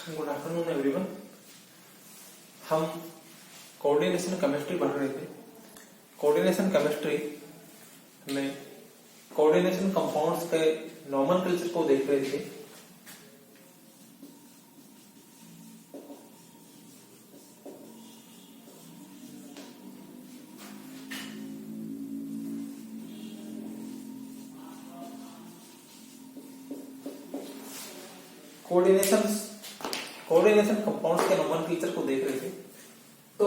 Good afternoon everyone. हम coordination chemistry पढ़ रहे थे। कोऑर्डिनेशन केमिस्ट्री में कोऑर्डिनेशन कंपाउंड्स के नोमेनक्लेचर को देख रहे थे। कोऑर्डिनेशन कंपाउंड्स के नोमेनक्लेचर को देख रहे थे। तो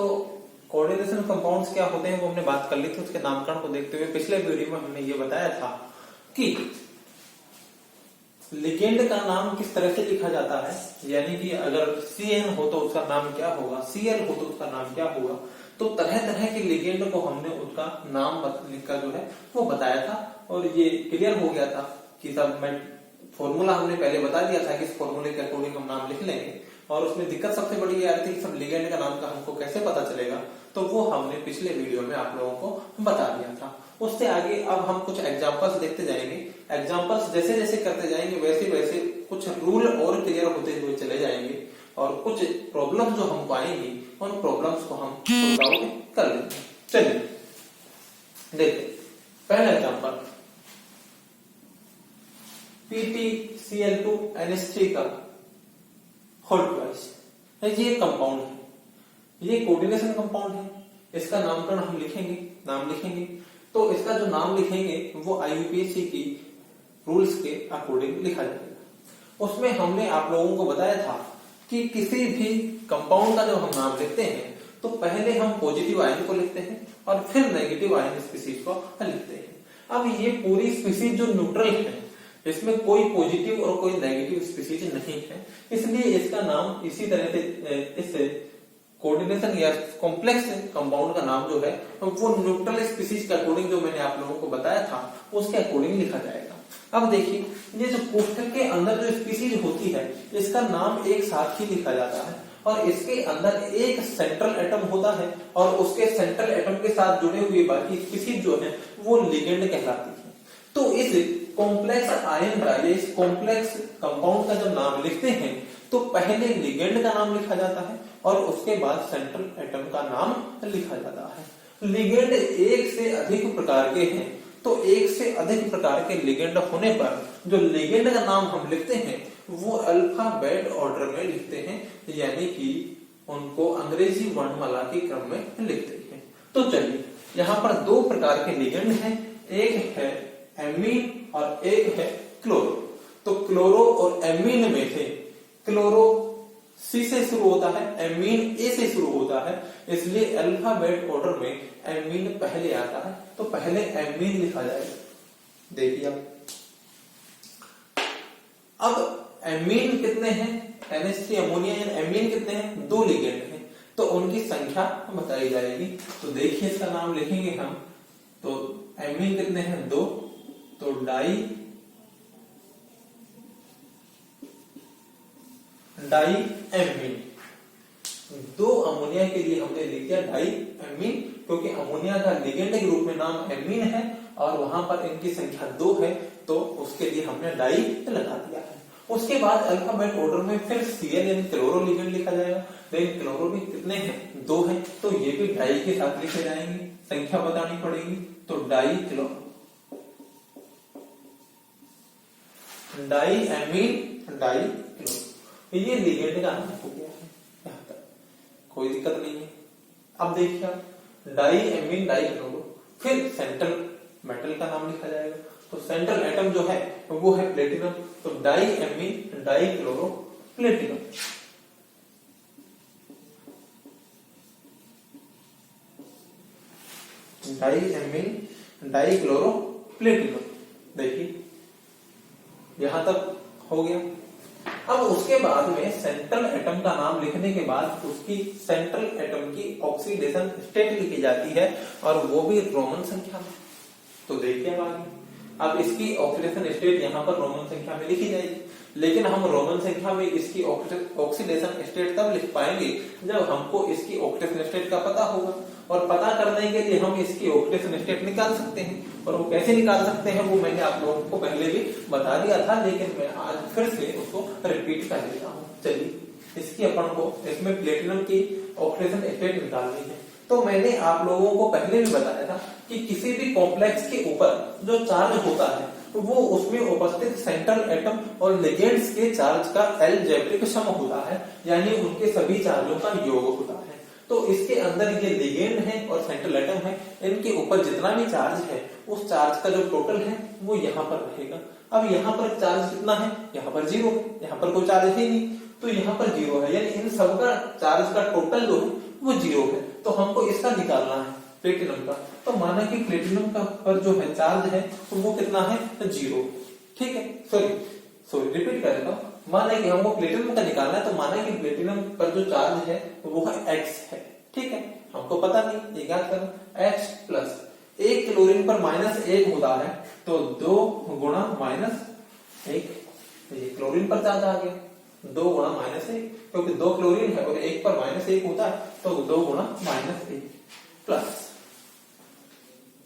कोऑर्डिनेशन कंपाउंड्स क्या होते हैं वो हमने बात कर ली थी। उसके नामकरण को देखते हुए पिछले वीडियो में हमने ये बताया था कि लिगेंड का नाम किस तरह से लिखा जाता है, यानी कि अगर CN हो तो उसका नाम क्या होगा, Cl हो तो उसका नाम क्या होगा। तो तरह तरह के लिगेंड को हमने उसका नाम लिखकर जो है वो बताया था और ये क्लियर हो गया था कि सब मैं फॉर्मूला हमने पहले बता दिया था कि इस फॉर्मूले के अकॉर्डिंग हम नाम लिख लेंगे। और उसमें दिक्कत सबसे बड़ी ये आ रही थी कि सब लिगेंड का नाम का हमको कैसे पता चलेगा, तो वो हमने पिछले वीडियो में आप लोगों को बता दिया था। उससे आगे अब हम कुछ एग्जांपल्स देखते जाएंगे। एग्जांपल्स जैसे जैसे करते जाएंगे वैसे वैसे कुछ रूल और क्लियर होते हुए चले जाएंगे और कुछ प्रॉब्लम जो हमको आएंगी उन प्रॉब्लम्स को हम सॉल्व आउट कर लेंगे। चलिए देखते पहला एग्जांपल, PtCl2NH3 का होल ट्वाइस। ये कंपाउंड है, ये कोऑर्डिनेशन कंपाउंड है। इसका नामकरण हम लिखेंगे, नाम लिखेंगे। तो इसका जो नाम लिखेंगे वो IUPAC की रूल्स के अकॉर्डिंग लिखा जाएगा। उसमें हमने आप लोगों को बताया था कि किसी भी कंपाउंड का जब हम नाम लिखते हैं तो पहले हम पॉजिटिव आयन को लिखते हैं और फिर नेगेटिव आयन स्पीसीज को लिखते हैं। अब ये पूरी स्पीसीज जो न्यूट्रल है, इसमें कोई पॉजिटिव और कोई नेगेटिव स्पीसीज नहीं है, इसलिए इसका नाम इसी तरह से इस कोऑर्डिनेशन या कॉम्प्लेक्स कंपाउंड का नाम जो है वो न्यूट्रल स्पीसीज के अकॉर्डिंग जो मैंने आप लोगों को बताया था उसके अकॉर्डिंग लिखा जाएगा। अब देखिए, ये जो कोष्ठक के अंदर जो स्पीसीज होती है इसका नाम एक साथ ही लिखा जाता है और इसके अंदर एक सेंट्रल एटम होता है और उसके सेंट्रल एटम के साथ जुड़े हुए बाकी स्पीसीज जो है वो लिगेंड कहलाती है। तो इस कॉम्प्लेक्स आयन का, इस कॉम्प्लेक्स कंपाउंड का जब नाम लिखते हैं तो पहले लिगेंड का नाम लिखा जाता है और उसके बाद सेंट्रल एटम का नाम लिखा जाता है। लिगेंड एक से अधिक प्रकार के हैं, तो एक से अधिक प्रकार के लिगेंड होने पर जो लिगेंड का नाम हम लिखते हैं वो अल्फाबेट ऑर्डर में लिखते हैं, यानी कि उनको अंग्रेजी वर्णमाला के क्रम में लिखते हैं। तो चलिए, यहाँ पर दो प्रकार के लिगेंड हैं, एक है एमीन और एक है क्लोरो। तो क्लोरो और एमीन में से क्लोरो C से शुरू होता है, एमीन A से शुरू होता है, इसलिए अल्फाबेट ऑर्डर में एमीन पहले आता है। तो पहले एमीन लिखा जाएगा। देखिए अब एमीन कितने हैं, NH3 अमोनिया या एमीन कितने हैं, दो लिगेंड हैं, तो उनकी संख्या बताई जाएगी। तो देखिए इसका नाम लिखेंगे हम, तो एमीन कितने हैं, दो, तो डाई एमीन। दो अमोनिया के लिए हमने लिख दिया डाई एमीन, क्योंकि अमोनिया का लिगेंड के रूप में नाम एमीन है और वहां पर इनकी संख्या दो है, तो उसके लिए हमने डाई लगा दिया है। उसके बाद अल्फाबेट ऑर्डर में फिर Cl यानी क्लोरो लिगेंड लिखा जाएगा। लेकिन क्लोरो भी कितने हैं, दो हैं, तो ये भी डाई के साथ लिखे जाएंगे, संख्या बतानी पड़ेगी। तो dichloro, diamine, dichloro, ये लिगेंड का नाम हो गया है। यहां तक कोई दिक्कत नहीं है। अब देखिए डाई एमीन डाई क्लोरो, फिर सेंट्रल मेटल का नाम लिखा जाएगा। तो सेंट्रल एटम जो है वो है प्लेटिनम, तो diamine dichloro platinum. Diamine dichloro platinum. देखिए यहां तक हो गया। अब उसके बाद में सेंट्रल एटम का नाम लिखने के बाद उसकी सेंट्रल एटम की ऑक्सीडेशन स्टेट लिखी जाती है और वो भी रोमन संख्या में। तो देखिए अब इसकी ऑक्सीडेशन स्टेट यहाँ पर रोमन संख्या में लिखी जाएगी, लेकिन हम रोमन संख्या में इसकी ऑक्सीडेशन स्टेट तब लिख पाएंगे जब हमको इसकी ऑक्सीडेशन स्टेट का पता होगा। और पता करने के लिए हम इसकी ऑक्सीडेशन स्टेट निकाल सकते हैं, और वो कैसे निकाल सकते हैं वो मैंने आप लोगों को पहले भी बता दिया था, लेकिन मैं आज फिर से उसको रिपीट कर देता हूँ। चलिए इसकी अपन को इसमें प्लेटिनम की ऑक्सीडेशन स्टेट निकालनी है। तो मैंने आप लोगों को पहले भी बताया था कि किसी भी कॉम्प्लेक्स के ऊपर जो चार्ज होता है वो उसमें उपस्थित सेंट्रल एटम और लिगेंड्स के चार्ज का अलजेब्रिक सम होता है, यानी उनके सभी चार्जों का योग होता है। तो इसके अंदर ये लिगेंड है और सेंट्रल एटम है, इनके ऊपर जितना भी चार्ज है उस चार्ज का जो टोटल है वो यहाँ पर रहेगा। अब यहाँ पर चार्ज कितना है, यहाँ पर 0 है, यहाँ पर कोई चार्ज है नहीं, तो यहाँ पर 0 है, यानी इन सबका चार्ज का टोटल जो है वो 0 है। तो हमको इसका निकालना है प्लेटिनम का। तो माना कि प्लेटिनम का पर जो है चार्ज है तो वो कितना है, 0। ठीक है, सॉरी रिपीट कर देता हूं। माना कि हमको प्लेटिनम का निकालना है, तो माना कि प्लेटिनम पर जो चार्ज है वो है x है। ठीक है, हमको पता नहीं, ये याद करना, x प्लस 1 क्लोरीन पर -1 होता है तो 2 गुणा -1, ये क्लोरीन पर चार्ज आ गया, 2 गुणा -1, क्योंकि 2 क्लोरीन है और 1 पर -1 होता है तो 2 गुणा -1 प्लस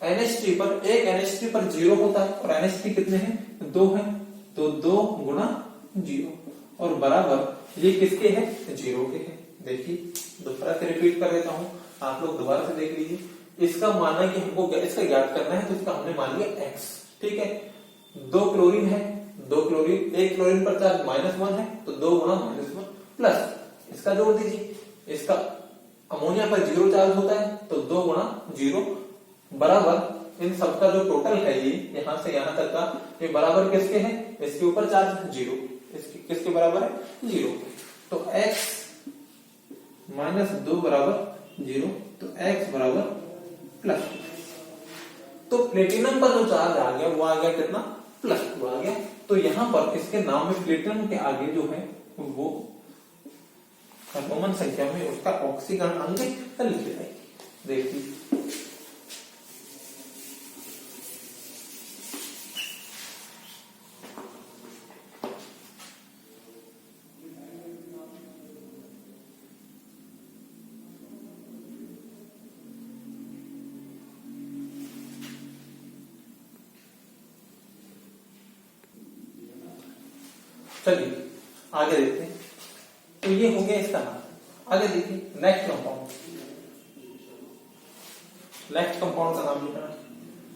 NH3 पर, एक NH3 पर 0 होता है और NH3 कितने हैं, 2 है, तो 2 गुणा 0 और बराबर ये किसके है, 0 के है। देखिए दोबारा से रिपीट कर देता हूं, आप लोग दोबारा से देख लीजिए। इसका माना कि हमको इसका ज्ञात करना है, तो इसका हमने मान लिया x। ठीक है, 2 क्लोरीन है, 2 क्लोरीन, 1 क्लोरीन पर चार्ज -1 है तो 2 गुणा -1 प्लस इसका जोड़ दीजिए, इसका अमोनिया पर 0 चार्ज होता है तो 2 गुणा 0 बराबर इन सबका जो टोटल है ये यहां से यहां तक का, ये बराबर किसके है, इसके ऊपर चार्ज 0, इसके किसके बराबर है, 0। तो x -2 बराबर 0, तो x बराबर प्लस। तो प्लेटिनम पर जो चार्ज आ गया वो आ गया कितना, +2 आ गया। तो यहां पर इसके नाम में प्लेटिनम के आगे जो है वो रोमन संख्या में उसका ऑक्सीकरण अंक लिख देंगे। देखिए चलिए आगे देखते हैं। तो ये हो गया इसका नाम। आगे देखिए नेक्स्ट कंपाउंड, नेक्स्ट कंपाउंड का नाम लिखना।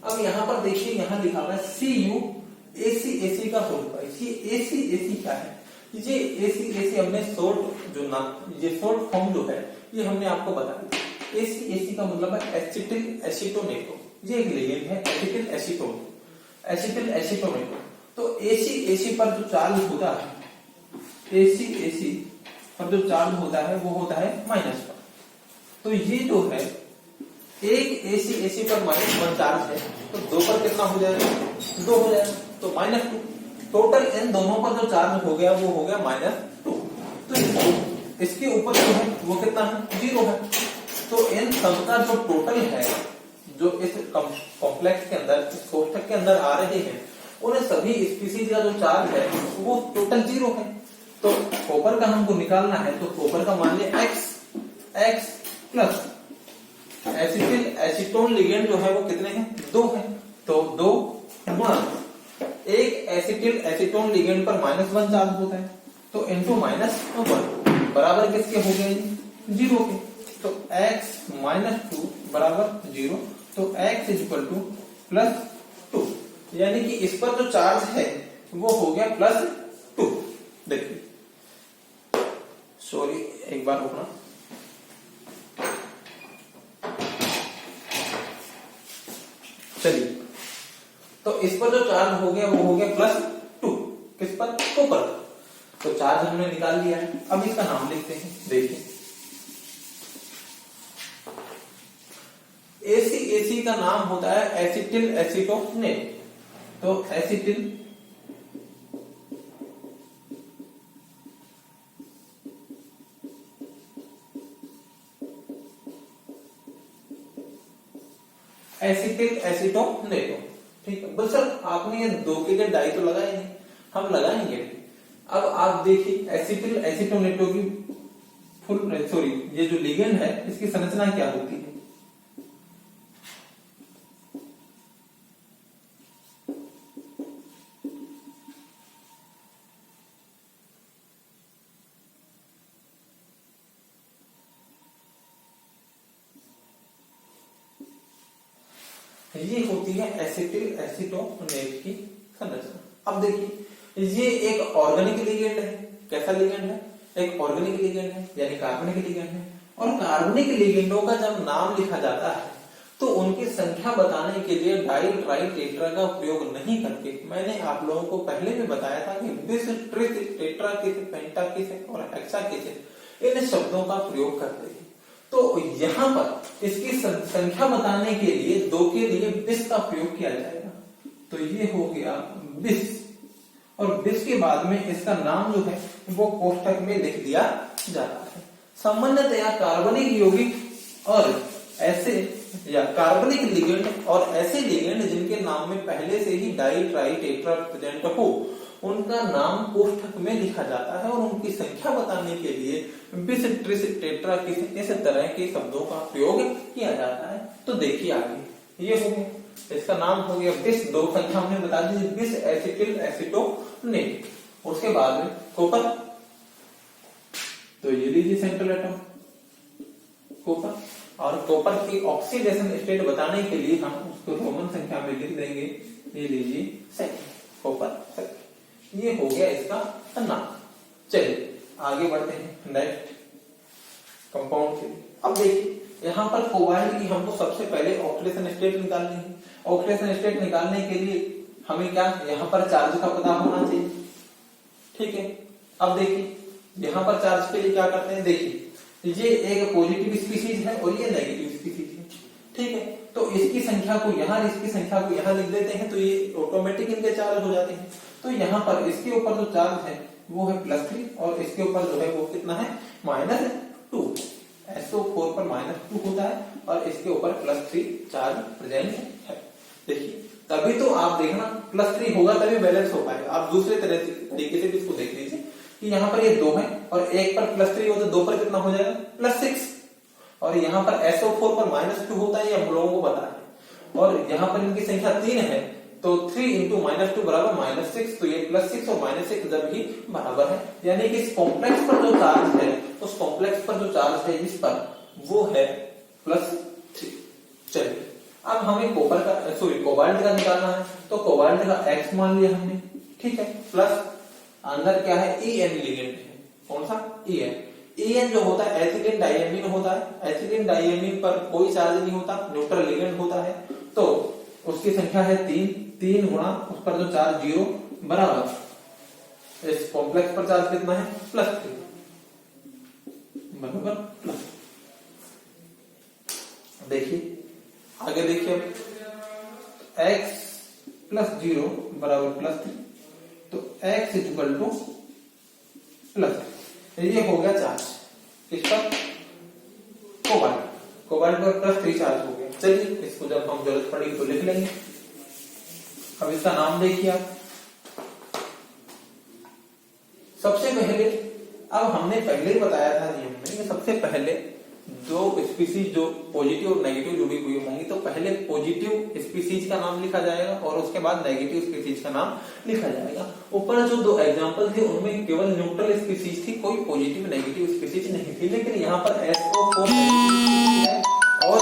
अब यहां पर देखिए, यहां लिखा हुआ है CuACAC का होल प्राइस। ये ACAC क्या है, ये ACAC हमने शॉर्ट जो नाम, ये शॉर्ट फॉर्म जो है ये हमने आपको बता दिया। ACAC का मतलब है एसिटिल एसीटोनेटो, ये एक लिगेंड है एसिटिल एसीटोन, एसिटिल एसीटोनेटो। तो ACAC पर जो चार्ज होता है, ACAC पर जो चार्ज होता है वो होता है -1। तो ये जो है एक ACAC पर -1 चार्ज है तो 2 पर कितना हो जाएगा, 2 हो जाएगा, तो -2। टोटल इन दोनों पर जो चार्ज हो गया वो हो गया -2। तो इसके ऊपर जो है वो कितना है, 0 है। तो इन सबका जो टोटल है जो इस कॉम्प्लेक्स के अंदर, इस कोष्ठक के अंदर आ रहे हैं, उन सभी स्पीसीज का जो चार्ज है वो टोटल 0 है। तो कॉपर का हमको निकालना है, तो कॉपर का मान लिया x plus acetyl acetone ligand जो है वो कितने हैं, 2 है, तो 2 गुणा एक एसिटिल एसीटोन लिगेंड पर -1 चार्ज होता है तो इनटू -1 बराबर किसके हो गए, 0 के। तो x -2 बराबर 0, तो x +2, यानी कि इस पर जो चार्ज है वो हो गया +2। देखिए सॉरी एक बार रुकना, चलिए। तो इस पर जो चार्ज हो गया वो हो गया +2, किस पर, कॉपर। तो चार्ज हमने निकाल लिया है। अब इसका नाम लिखते हैं। देखिए ACAC का नाम होता है एसिटिल एसीटोनेट। तो एसिटिल एसिटिल एसीटोनेटो। ठीक है, बस सर आपने ये 2 के लिए डाई तो लगाए नहीं, हम लगाएंगे। अब आप देखिए एसिटिल एसीटोनेटो की फुल सॉरी ये जो लिगेंड है इसकी संरचना क्या होती है। ये होती है एसिटिल एसीटोनेट की संरचना। अब देखिए ये एक ऑर्गेनिक लिगेंड है। कैसा लिगेंड है? एक ऑर्गेनिक लिगेंड है, यानी कार्बनिक लिगेंड है। और कार्बनिक लिगेंडों का जब नाम लिखा जाता है तो उनकी संख्या बताने के लिए डाई ट्राई टेट्रा का प्रयोग नहीं करके, मैंने आप लोगों को पहले भी बताया था कि बिस ट्रिस टेट्रा किस पेंटा किस और हेक्सा किस इन शब्दों का प्रयोग करते हैं। तो यहाँ पर इसकी संख्या बताने के लिए 2 के लिए बिस का प्रयोग किया जाएगा। तो ये हो गया बिस, और बिस के बाद में इसका नाम जो है वो कोष्टक में लिख दिया जाता है। सामान्यतया कार्बनिक यौगिक और ऐसे या कार्बनिक लिगेंड और ऐसे लिगेंड जिनके नाम में पहले से ही डाई ट्राई टेट्रा प्रेजेंट हो, उनका नाम कोष्ठक में लिखा जाता है और उनकी संख्या बताने के लिए बिस ट्रिस टेट्रा इस तरह के शब्दों का प्रयोग किया जाता है। तो देखिए आगे ये हो गया, इसका नाम हो गया बिस। 2 संख्या हमने बता दी, बिस एसिटिल एसीटोनेट। उसके बाद में कॉपर, तो ये लीजिए सेंट्रल एटम कॉपर, और कॉपर की ऑक्सीडेशन स्टेट बताने के लिए हम उसको रोमन संख्या में लिख देंगे, ये लीजिए सेकंड, कॉपर सेकंड। ये हो गया इसका नाम। चलिए आगे बढ़ते हैं नेक्स्ट कंपाउंड के लिए। अब देखिए यहाँ पर कोबाल्ट की हमको सबसे पहले ऑक्सीडेशन स्टेट निकालनी है। ऑक्सीडेशन स्टेट निकालने के लिए हमें क्या, यहाँ पर चार्ज का पता होना चाहिए। ठीक है, अब देखिए यहाँ पर चार्ज के लिए क्या करते हैं, देखिए ये एक पॉजिटिव स्पीशीज है और ये नेगेटिव स्पीशीज है। ठीक है, तो इसकी संख्या को यहाँ, इसकी संख्या को यहाँ लिख देते हैं, तो ये ऑटोमेटिक इनके चार्ज हो जाते हैं। तो यहाँ पर इसके ऊपर जो चार्ज है वो है +3 और इसके ऊपर जो है वो कितना है -2। SO4 पर -2 होता है और इसके ऊपर +3 चार्ज प्रेजेंट है। देखिए तभी तो आप देखना +3 होगा तभी बैलेंस हो पाएगा। आप दूसरे तरीके से भी इसको देख लीजिए कि यहाँ पर ये 2 है और एक पर +3 हो तो 2 पर कितना हो जाएगा +6, और यहाँ पर SO4 पर -2 होता है, ये हम लोगों को पता है। और यहाँ पर इनकी संख्या 3 है तो 3 × -2 बराबर -6, तो ये +6 और -6 जब ही बराबर है, यानी कि इस कॉम्प्लेक्स पर जो चार्ज है, उस कॉम्प्लेक्स पर जो चार्ज है इस पर वो है +3। चलिए अब हमें कोबाल्ट का निकालना है, तो कोबाल्ट का X मान लिया हमने। ठीक है, प्लस अंदर क्या है En लिगेंड है। कौन सा? En जो होता है एथिलीन डाइएमीन होता है। एथिलीन डाइएमीन पर कोई चार्ज नहीं होता, न्यूट्रल लिगेंड होता है। तो उसकी संख्या है 3 गुणा उस पर जो चार्ज 0 बराबर इस कॉम्प्लेक्स पर चार्ज कितना है +3 बराबर प्लस। देखिए आगे देखिए x +0 बराबर +3, तो x +, ये हो गया चार्ज किस पर, कोबाल्ट पर +3 चार्ज हो गया। चलिए इसको जब हम जरूरत पड़ेगी तो लिख लेंगे। अब इसका नाम देखिए आप। सबसे पहले, अब हमने पहले ही बताया था नियम में कि सबसे पहले 2 स्पीसीज जो पॉजिटिव और नेगेटिव जुड़ी हुई होंगी, तो पहले पॉजिटिव स्पीसीज का नाम लिखा जाएगा और उसके बाद नेगेटिव स्पीसीज का नाम लिखा जाएगा। ऊपर जो 2 एग्जांपल थे उनमें केवल न्यूट्रल स्पीसीज थी, कोई पॉजिटिव नेगेटिव स्पीसीज नहीं थी। लेकिन यहाँ पर SO4 है और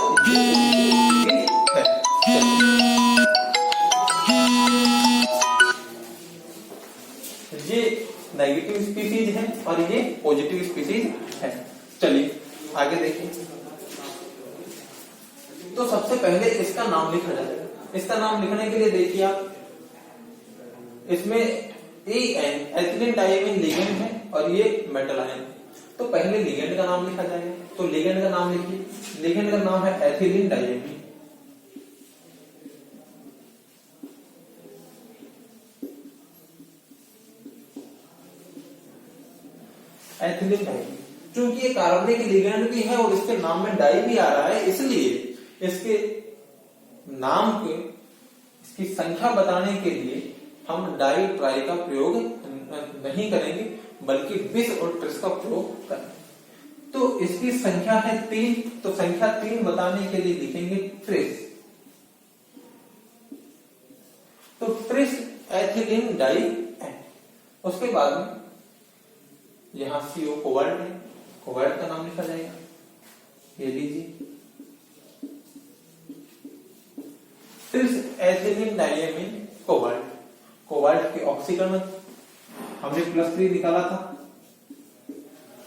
ये नेगेटिव स्पीसीज है और ये पॉजिटिव स्पीसीज है। चलिए आगे देखिए, तो सबसे पहले इसका नाम लिखा जाएगा। इसका नाम लिखने के लिए देखिए आप, इसमें एथिलीन डाइएमीन लिगेंड है और ये मेटल आयन है। तो पहले लिगेंड का नाम लिखा जाएगा, तो लिगेंड का नाम लिखिए। लिगेंड का नाम है एथिलीन डाइएमीन। एथिलीन डाइएमीन, क्योंकि ये कार्बनिक लिगेंड भी है और इसके नाम में डाई भी आ रहा है, इसलिए इसके नाम के, इसकी संख्या बताने के लिए हम डाई ट्राई का प्रयोग नहीं करेंगे, बल्कि बिस और ट्रिस का प्रयोग करेंगे। तो इसकी संख्या है 3, तो संख्या 3 बताने के लिए लिखेंगे ट्रिस। तो ट्रिस एथिलीन डाई है। उसके बाद में यहां CO कोबाल्ट है, कोबाल्ट का नाम लिखा जाएगा, ये लीजिए। फिर एथिलीन डाइएमीन कोबाल्ट, कोबाल्ट के ऑक्सीकरण हमने +3 निकाला था,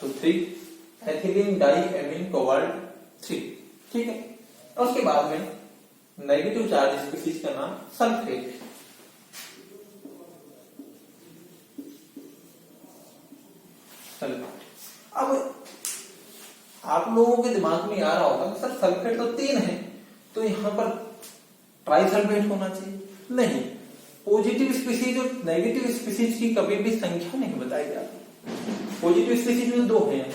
तो 3 एथिलीन डाइएमीन कोबाल्ट 3, ठीक है। और उसके बाद में नेगेटिव चार्ज स्पीशीज का नाम सल्फेट। अब आप लोगों के दिमाग में आ रहा होगा कि सर सल्फेट तो 3 है, तो यहां पर ट्राइसल्फेट होना चाहिए। नहीं, पॉजिटिव स्पीशीज और नेगेटिव स्पीशीज की कभी भी संख्या नहीं बताई जाती। पॉजिटिव स्पीशीज में 2 हैं,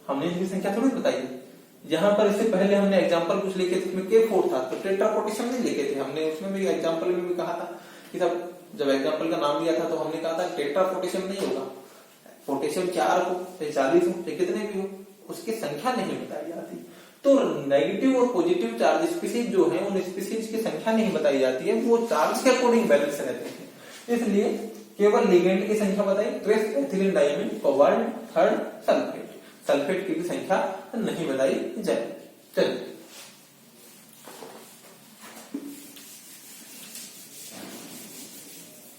हमने इनकी संख्या थोड़ी बताई है। यहाँ पर इससे पहले हमने एग्जांपल कुछ लिखे थे, उसमें K4 था, तो टेट्रापोटेशियम नहीं लिखे थे हमने, उसमें भी एग्जांपल में भी कहा था कि जब एग्जांपल का नाम लिया था तो हमने कहा था टेट्रापोटेशियम नहीं होगा, पोटेशियम 4 हो, 40 हो, कितने भी हो, उसकी संख्या नहीं बताई जाती। तो नेगेटिव और पॉजिटिव चार्ज स्पीशीज जो है, उन स्पीशीज की संख्या नहीं बताई जाती है, वो चार्ज के अकॉर्डिंग बैलेंस रहते हैं। इसलिए केवल लिगेंड की संख्या बताई, trace ethylene diamine cobalt, third sulphate, sulphate की भी संख्या नहीं बताई जाए। चलिए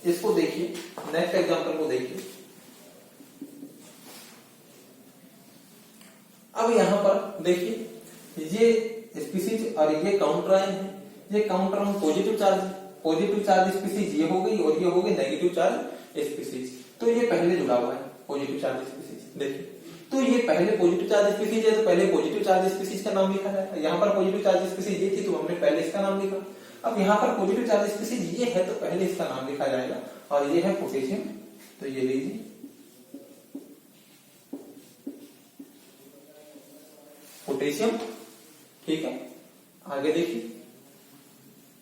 इसको देखिए, नेक्स्ट एग्जांपल को देखिए। अब यहां पर देखिए, ये स्पीशीज और ये काउंटर आयन है, ये counter ion positive charge species ये हो गई, और ये हो गई नेगेटिव चार्ज स्पीशीज। तो ये पहले जुड़ा हुआ है पॉजिटिव चार्ज स्पीशीज। देखिए, तो ये पहले पॉजिटिव चार्ज स्पीशीज है, तो पहले पॉजिटिव चार्ज स्पीशीज का नाम लिखा जाएगा। यहाँ पर पॉजिटिव चार्ज स्पीशीज ये थी, तो हमने पहले इसका नाम लिखा। अब यहाँ पर पॉजिटिव चार्ज स्पीशीज ये है, तो पहले इसका नाम लिखा जाएगा, और ये है पोटेशियम, तो ये लीजिए पोटेशियम, ठीक है। आगे देखिए,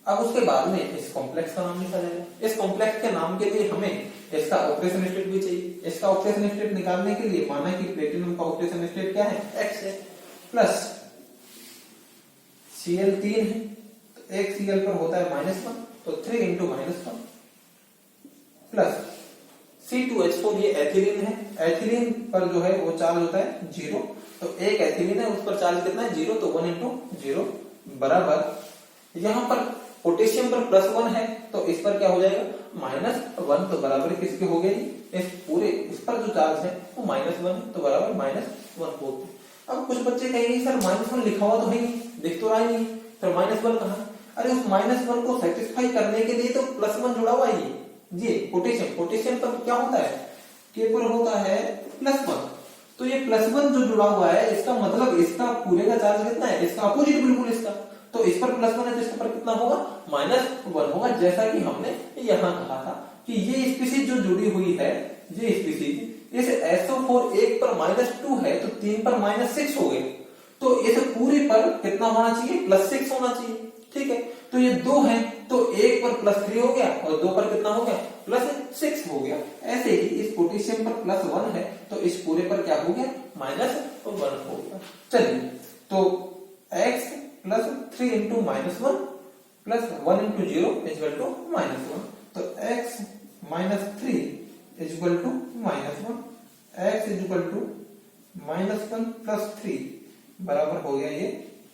अब उसके बाद में इस कॉम्प्लेक्स का नाम लिखा जाएगा। इस कॉम्प्लेक्स के नाम के लिए हमें इसका ऑपरेशन स्टेट भी चाहिए। इसका ऑपरेशन स्टेट निकालने के लिए माना कि प्लेटिनम का ऑपरेशन स्टेट क्या है, X है, प्लस Cl3 है, तो एक Cl पर होता है -1, तो 3 × -1 प्लस C2H4, ये एथिलीन है, एथिलीन पर जो है वो चार्ज होता है 0, तो एक एथिलीन है, उस पर चार्ज कितना है 0, तो 1 × 0 बराबर, यहां पर पोटेशियम पर +1 है, तो इस पर क्या हो जाएगा -1, तो बराबर किसके हो गए, इस पूरे इस पर जो चार्ज है वो -1 है, तो बराबर -1 हो गया। अब कुछ बच्चे कहेंगे सर -1 लिखा हुआ तो है नहीं, दिख तो रहा ही नहीं, फिर -1 कहां? अरे उस -1 को सेटिस्फाई करने के लिए तो +1 जुड़ा हुआ है ये पोटेशियम पर क्या होता है, के पर होता है +1, तो ये +1 जो जुड़ा हुआ है, इसका मतलब इसका पूरे का चार्ज कितना है, इसका अपोजिट बिल्कुल इसका, तो इस पर +1 है, तो इसके पर कितना होगा -1 होगा। जैसा कि हमने यहां कहा था कि ये स्पीशीज जो जुड़ी हुई है, ये स्पीशीज इस SO4 एक पर -2 है, तो 3 पर -6 हो गए, तो इस पूरे पर कितना होना चाहिए, +6 होना चाहिए, ठीक है। तो ये 2 है, तो एक पर +3 हो गया, और 2 पर कितना हो गया, +6 हो गया। ऐसे ही इस पोटेशियम पर +1 है, तो इस पूरे पर क्या हो गया, -1 हो गया। चलिए, तो x +3 × -1 +1 × 0 = -1, तो x -3 = -1, x -1 + 3 बराबर हो गया ये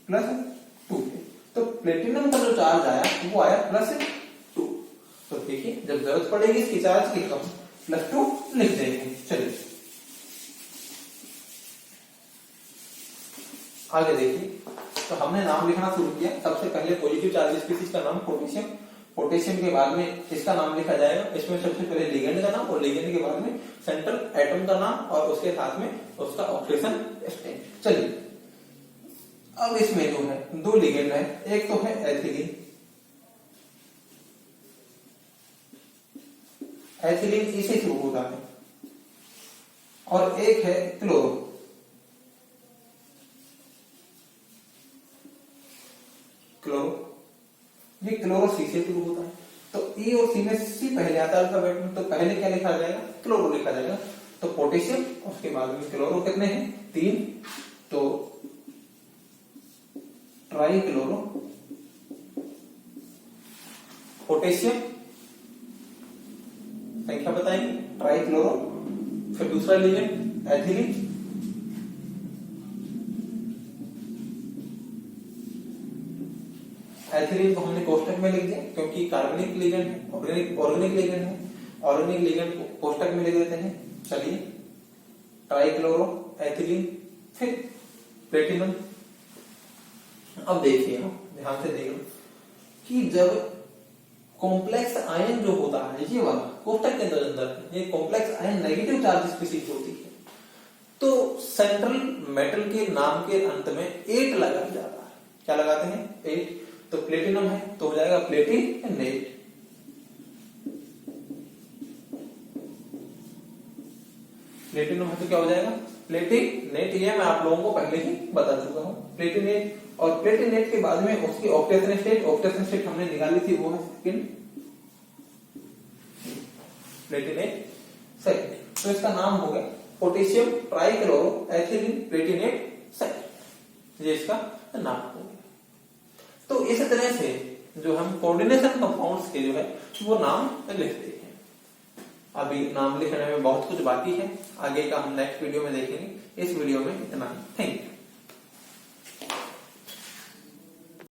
+2 के। तो प्लेटिनम का जो चार्ज आया वो आया +2। तो देखिए, जब जरूरत पड़ेगी इसकी चार्ज की, हम +2 लिख देंगे। चलिए आगे देखिए, तो हमने नाम लिखना शुरू किया। सबसे पहले पॉजिटिव चार्ज स्पीशीज का नाम पोटेशियम, पोटेशियम के बाद में इसका नाम लिखा जाएगा। इसमें सबसे पहले लिगेंड का नाम, और लिगेंड के बाद में सेंट्रल एटम का नाम, और उसके साथ में उसका ऑपरेशन स्टेट। चलिए, अब इसमें जो है 2 लिगेंड है, एक तो है एथिलीन, एथिलीन इसी थ्रू होता है, और एक है क्लोरो, ये क्लोरो सी से शुरू होता है। तो E और C में C पहले आता है अल्फाबेट में, तो पहले क्या लिखा जाएगा, क्लोरो लिखा जाएगा। तो पोटेशियम, उसके बाद में क्लोरो कितने हैं, 3, तो ट्राई क्लोरो पोटेशियम, संख्या बताएंगे, ट्राई क्लोरो, फिर दूसरा लिगेंड एथिलीन, एथिलीन को हमने कोष्टक में लिख दिया क्योंकि कार्बनिक लिगेंड है, ऑर्गेनिक लिगेंड है, ऑर्गेनिक लिगेंड को कोष्टक में लिख देते हैं। चलिए ट्राइक्लोरो एथिलीन, फिर प्लेटिनम। अब देखिए ध्यान से देखो कि जब कॉम्प्लेक्स आयन जो होता है ये वाला कोष्टक के अंदर ये complex ion negative charge species होती है, तो सेंट्रल मेटल के नाम के अंत में 8 लगाया जाता है। क्या लगाते हैं? 8। तो प्लेटिनम है तो हो जाएगा प्लेटिनेट। प्लेटिनम है तो क्या हो जाएगा? प्लेटिनेट। ये मैं आप लोगों को पहले ही बता चुका हूं। प्लेटिनेट, और प्लेटिनेट के बाद में उसकी ऑक्टेशन स्टेट हमने निकाली थी, वो है सेकंड, प्लेटिनेट सेकंड। तो इसका नाम हो गया potassium trichloro ethylene Palatinate second, ये इसका नाम हो गया। तो इस तरह से जो हम कोऑर्डिनेशन कंपाउंड्स के जो है वो नाम लिखते हैं। अभी नाम लिखने में बहुत कुछ बाकी है, आगे का हम नेक्स्ट वीडियो में देखेंगे। इस वीडियो में इतना ही। Thank you.